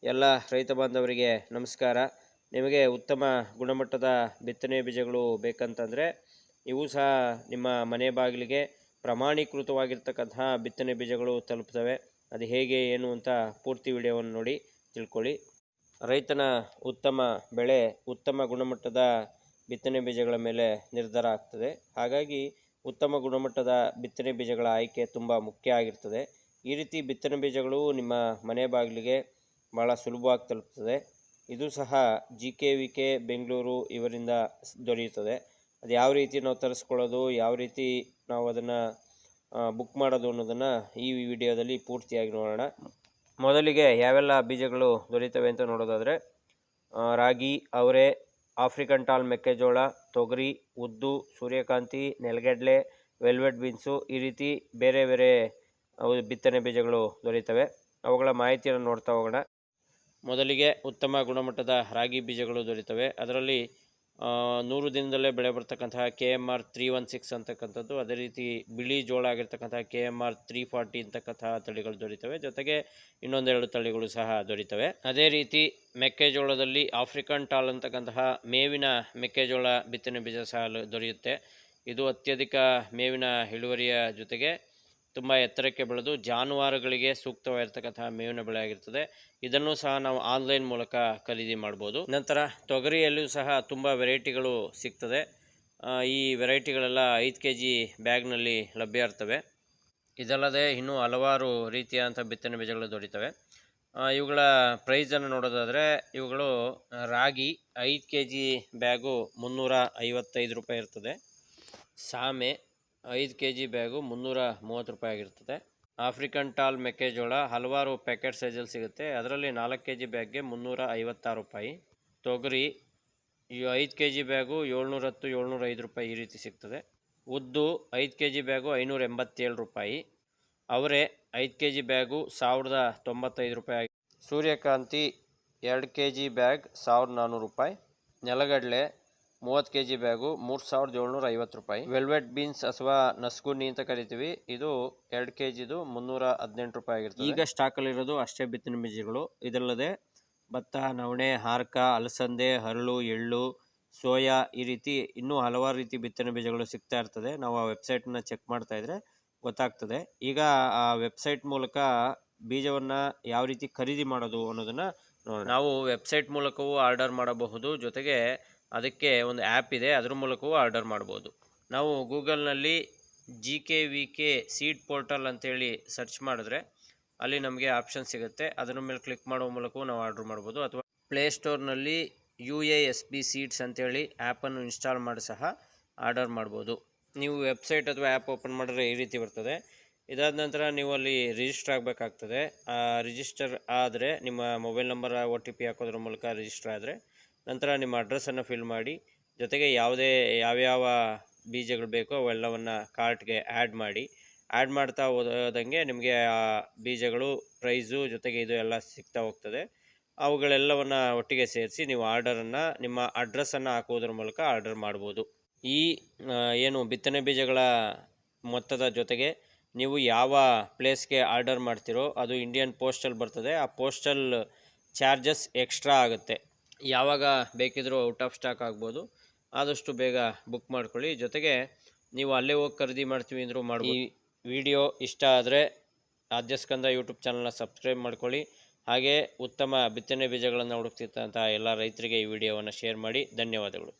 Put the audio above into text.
ಎಲ್ಲ ರೈತ ಬಾಂಧವರಿಗೆ ನಮಸ್ಕಾರ. ನಿಮಗೆ ಉತ್ತಮ ಗುಣಮಟ್ಟದ ಬಿತ್ತನೆ ಬೀಜಗಳು ಬೇಕಂತಂದರೆ ಇವು ಸಹ ನಿಮ್ಮ ಮನೆ ಬಾಗಿಲಿಗೆ ಪ್ರಮಾಣೀಕೃತವಾಗಿರ್ತಕ್ಕಂತಹ ಬಿತ್ತನೆ ಬೀಜಗಳು ತಲುಪ್ತವೆ. ಅದು ಹೇಗೆ ಏನು ಅಂತ ಪೂರ್ತಿ ವಿಡಿಯೋವನ್ನು ನೋಡಿ ತಿಳ್ಕೊಳ್ಳಿ. ರೈತನ ಉತ್ತಮ ಬೆಳೆ ಉತ್ತಮ ಗುಣಮಟ್ಟದ ಬಿತ್ತನೆ ಬೀಜಗಳ ಮೇಲೆ ನಿರ್ಧಾರ ಆಗ್ತದೆ. ಹಾಗಾಗಿ ಉತ್ತಮ ಗುಣಮಟ್ಟದ ಬಿತ್ತನೆ ಬೀಜಗಳ ಆಯ್ಕೆ ತುಂಬ ಮುಖ್ಯ ಆಗಿರ್ತದೆ. ಈ ರೀತಿ ಬಿತ್ತನೆ ಬೀಜಗಳು ನಿಮ್ಮ ಮನೆ ಬಾಗಿಲಿಗೆ ಭಾಳ ಸುಲಭವಾಗಿ ತಲುಪ್ತದೆ. ಇದು ಸಹ GKVK ಬೆಂಗಳೂರು ಇವರಿಂದ ದೊರೆಯುತ್ತದೆ. ಅದು ಯಾವ ರೀತಿ ನಾವು ತರಿಸ್ಕೊಳ್ಳೋದು, ಯಾವ ರೀತಿ ನಾವು ಅದನ್ನು ಬುಕ್ ಮಾಡೋದು ಅನ್ನೋದನ್ನು ಈ ವಿಡಿಯೋದಲ್ಲಿ ಪೂರ್ತಿಯಾಗಿ ನೋಡೋಣ. ಮೊದಲಿಗೆ ಯಾವೆಲ್ಲ ಬೀಜಗಳು ದೊರೆಯುತ್ತವೆ ಅಂತ ನೋಡೋದಾದರೆ ರಾಗಿ, ಅವರೆ, ಆಫ್ರಿಕನ್ ಟಾಲ್ ಮೆಕ್ಕೆಜೋಳ, ತೊಗರಿ, ಉದ್ದು, ಸೂರ್ಯಕಾಂತಿ, ನೆಲಗಡಲೆ, ವೆಲ್ವೆಟ್ ಬೀನ್ಸು, ಈ ರೀತಿ ಬೇರೆ ಬೇರೆ ಬಿತ್ತನೆ ಬೀಜಗಳು ದೊರೆಯುತ್ತವೆ. ಅವುಗಳ ಮಾಹಿತಿಯನ್ನು ನೋಡ್ತಾ ಹೋಗೋಣ. ಮೊದಲಿಗೆ ಉತ್ತಮ ಗುಣಮಟ್ಟದ ರಾಗಿ ಬೀಜಗಳು ದೊರೆಯುತ್ತವೆ. ಅದರಲ್ಲಿ 100 ದಿನದಲ್ಲೇ ಬೆಳೆ ಬರ್ತಕ್ಕಂತಹ KMR 316 ಅಂತಕ್ಕಂಥದ್ದು, ಅದೇ ರೀತಿ ಬಿಳಿ ಜೋಳ ಆಗಿರ್ತಕ್ಕಂತಹ KMR 340 ಅಂತಕ್ಕಂತಹ ತಳಿಗಳು ದೊರೆಯುತ್ತವೆ. ಜೊತೆಗೆ ಇನ್ನೊಂದೆರಡು ತಳಿಗಳು ಸಹ ದೊರೆಯುತ್ತವೆ. ಅದೇ ರೀತಿ ಮೆಕ್ಕೆಜೋಳದಲ್ಲಿ ಆಫ್ರಿಕನ್ ಟಾಲ್ ಅಂತಕ್ಕಂತಹ ಮೇವಿನ ಮೆಕ್ಕೆಜೋಳ ಬಿತ್ತನೆ ಬೀಜ ಸಹ ದೊರೆಯುತ್ತೆ. ಇದು ಅತ್ಯಧಿಕ ಮೇವಿನ ಇಳುವರಿಯ ಜೊತೆಗೆ ತುಂಬ ಎತ್ತರಕ್ಕೆ ಬೆಳೆದು ಜಾನುವಾರುಗಳಿಗೆ ಸೂಕ್ತವಾಗಿರ್ತಕ್ಕಂತಹ ಮೇವಿನ ಬೆಳೆ ಆಗಿರ್ತದೆ. ಇದನ್ನು ಸಹ ನಾವು ಆನ್ಲೈನ್ ಮೂಲಕ ಖರೀದಿ ಮಾಡ್ಬೋದು. ನಂತರ ತೊಗರಿಯಲ್ಲೂ ಸಹ ತುಂಬ ವೆರೈಟಿಗಳು ಸಿಗ್ತದೆ. ಈ ವೆರೈಟಿಗಳೆಲ್ಲ 5 kg ಬ್ಯಾಗ್ನಲ್ಲಿ ಲಭ್ಯ ಇರ್ತವೆ. ಇದಲ್ಲದೆ ಇನ್ನೂ ಹಲವಾರು ರೀತಿಯಾದಂಥ ಬಿತ್ತನೆ ಬೀಜಗಳು ದೊರೆಯುತ್ತವೆ. ಇವುಗಳ ಪ್ರೈಸನ್ನು ನೋಡೋದಾದರೆ ಇವುಗಳು ರಾಗಿ 5 kg ಬ್ಯಾಗು 355 ರೂಪಾಯಿ ಇರ್ತದೆ. ಸಾಮೆ 5 kg ಬ್ಯಾಗು 330 ರೂಪಾಯಿ ಆಗಿರ್ತದೆ. ಆಫ್ರಿಕನ್ ಟಾಲ್ ಮೆಕ್ಕೆಜೋಳ ಹಲವಾರು ಪ್ಯಾಕೆಟ್ ಸೈಜಲ್ಲಿ ಸಿಗುತ್ತೆ. ಅದರಲ್ಲಿ 4 kg ಬ್ಯಾಗ್ಗೆ 356 ರೂಪಾಯಿ. ತೊಗರಿ 5 kg ಬ್ಯಾಗು 710 705 ರೂಪಾಯಿ ಈ ರೀತಿ ಸಿಗ್ತದೆ. ಉದ್ದು 5 kg ಬ್ಯಾಗು 587 ರೂಪಾಯಿ. ಅವರೆ 5 kg ಬ್ಯಾಗು 1095 ರೂಪಾಯಿ. ಸೂರ್ಯಕಾಂತಿ 2 kg ಬ್ಯಾಗ್ 1400 ರೂಪಾಯಿ. ನೆಲಗಡಲೆ 30 kg ಬ್ಯಾಗು 3750 ರೂಪಾಯಿ. ವೆಲ್ವೆಟ್ ಬೀನ್ಸ್ ಅಥವಾ ನಸ್ಗುನ್ನಿ ಅಂತ ಕರಿತೀವಿ, ಇದು 2 kgದು 318 ರೂಪಾಯಿ ಆಗಿರ್ತದೆ. ಈಗ ಸ್ಟಾಕಲ್ಲಿರೋದು ಅಷ್ಟೇ ಬಿತ್ತನೆ ಬೀಜಗಳು. ಇದಲ್ಲದೆ ಭತ್ತ, ನವಣೆ, ಹಾರಕ, ಅಲಸಂದೆ, ಹರಳು, ಎಳ್ಳು, ಸೋಯಾ ಈ ರೀತಿ ಇನ್ನೂ ಹಲವಾರು ರೀತಿ ಬಿತ್ತನೆ ಬೀಜಗಳು ಸಿಗ್ತಾ ಇರ್ತದೆ. ನಾವು ಆ ವೆಬ್ಸೈಟನ್ನು ಚೆಕ್ ಮಾಡ್ತಾ ಇದ್ರೆ ಗೊತ್ತಾಗ್ತದೆ. ಈಗ ಆ ವೆಬ್ಸೈಟ್ ಮೂಲಕ ಬೀಜವನ್ನು ಯಾವ ರೀತಿ ಖರೀದಿ ಮಾಡೋದು ಅನ್ನೋದನ್ನು ನೋಡೋಣ. ನಾವು ವೆಬ್ಸೈಟ್ ಮೂಲಕವೂ ಆರ್ಡರ್ ಮಾಡಬಹುದು. ಜೊತೆಗೆ ಅದಕ್ಕೆ ಒಂದು ಆ್ಯಪ್ ಇದೆ, ಅದ್ರ ಮೂಲಕವೂ ಆರ್ಡರ್ ಮಾಡ್ಬೋದು. ನಾವು ಗೂಗಲ್ನಲ್ಲಿ GKVK ಸೀಡ್ ಪೋರ್ಟಲ್ ಅಂತೇಳಿ ಸರ್ಚ್ ಮಾಡಿದ್ರೆ ಅಲ್ಲಿ ನಮಗೆ ಆಪ್ಷನ್ ಸಿಗುತ್ತೆ. ಅದರ ಮೇಲೆ ಕ್ಲಿಕ್ ಮಾಡೋ ಮೂಲಕವೂ ನಾವು ಆರ್ಡರ್ ಮಾಡ್ಬೋದು. ಅಥವಾ ಪ್ಲೇಸ್ಟೋರ್ನಲ್ಲಿ UASB ಸೀಡ್ಸ್ ಅಂತೇಳಿ ಆ್ಯಪನ್ನು ಇನ್ಸ್ಟಾಲ್ ಮಾಡಿ ಸಹ ಆರ್ಡರ್ ಮಾಡ್ಬೋದು. ನೀವು ವೆಬ್ಸೈಟ್ ಅಥವಾ ಆ್ಯಪ್ ಓಪನ್ ಮಾಡಿದ್ರೆ ಈ ರೀತಿ ಬರ್ತದೆ. ಇದಾದ ನಂತರ ನೀವು ಅಲ್ಲಿ ರಿಜಿಸ್ಟರ್ ಆಗಬೇಕಾಗ್ತದೆ. ರಿಜಿಸ್ಟರ್ ಆದರೆ ನಿಮ್ಮ ಮೊಬೈಲ್ ನಂಬರ್ OTP ಹಾಕೋದ್ರ ಮೂಲಕ ರಿಜಿಸ್ಟರ್ ಆದರೆ ನಂತರ ನಿಮ್ಮ ಅಡ್ರೆಸ್ಸನ್ನು ಫಿಲ್ ಮಾಡಿ, ಜೊತೆಗೆ ಯಾವ್ಯಾವ ಬೀಜಗಳು ಬೇಕೋ ಅವೆಲ್ಲವನ್ನು ಕಾರ್ಟ್ಗೆ ಆ್ಯಡ್ ಮಾಡಿ. ಆ್ಯಡ್ ಮಾಡ್ತಾ ಹೋದಂಗೆ ನಿಮಗೆ ಆ ಬೀಜಗಳು ಪ್ರೈಸು ಜೊತೆಗೆ ಇದು ಎಲ್ಲ ಸಿಗ್ತಾ ಹೋಗ್ತದೆ. ಅವುಗಳೆಲ್ಲವನ್ನು ಒಟ್ಟಿಗೆ ಸೇರಿಸಿ ನೀವು ಆರ್ಡರನ್ನು ನಿಮ್ಮ ಅಡ್ರೆಸ್ಸನ್ನು ಹಾಕುವುದರ ಮೂಲಕ ಆರ್ಡರ್ ಮಾಡ್ಬೋದು. ಈ ಏನು ಬಿತ್ತನೆ ಬೀಜಗಳ ಮೊತ್ತದ ಜೊತೆಗೆ ನೀವು ಯಾವ ಪ್ಲೇಸ್ಗೆ ಆರ್ಡರ್ ಮಾಡ್ತೀರೋ ಅದು ಇಂಡಿಯನ್ ಪೋಸ್ಟಲ್ಲಿ ಬರ್ತದೆ. ಆ ಪೋಸ್ಟಲ್ ಚಾರ್ಜಸ್ ಎಕ್ಸ್ಟ್ರಾ ಆಗುತ್ತೆ. ಯಾವಾಗ ಬೇಕಿದ್ರೂ ಔಟ್ ಆಫ್ ಸ್ಟಾಕ್ ಆಗ್ಬೋದು. ಆದಷ್ಟು ಬೇಗ ಬುಕ್ ಮಾಡ್ಕೊಳ್ಳಿ. ಜೊತೆಗೆ ನೀವು ಅಲ್ಲೇ ಹೋಗಿ ಖರೀದಿ ಮಾಡ್ತೀವಿ ಅಂದರೂ ಮಾಡ್ಬೋದು. ಈ ವಿಡಿಯೋ ಇಷ್ಟ ಆದರೆ ಆದ್ಯಸ್ಕಂದ ಯೂಟ್ಯೂಬ್ ಚಾನಲ್ನ ಸಬ್ಸ್ಕ್ರೈಬ್ ಮಾಡ್ಕೊಳ್ಳಿ. ಹಾಗೆ ಉತ್ತಮ ಬಿತ್ತನೆ ಬೀಜಗಳನ್ನು ಹುಡುಕ್ತಿರ್ತಂಥ ಎಲ್ಲ ರೈತರಿಗೆ ಈ ವಿಡಿಯೋವನ್ನು ಶೇರ್ ಮಾಡಿ. ಧನ್ಯವಾದಗಳು.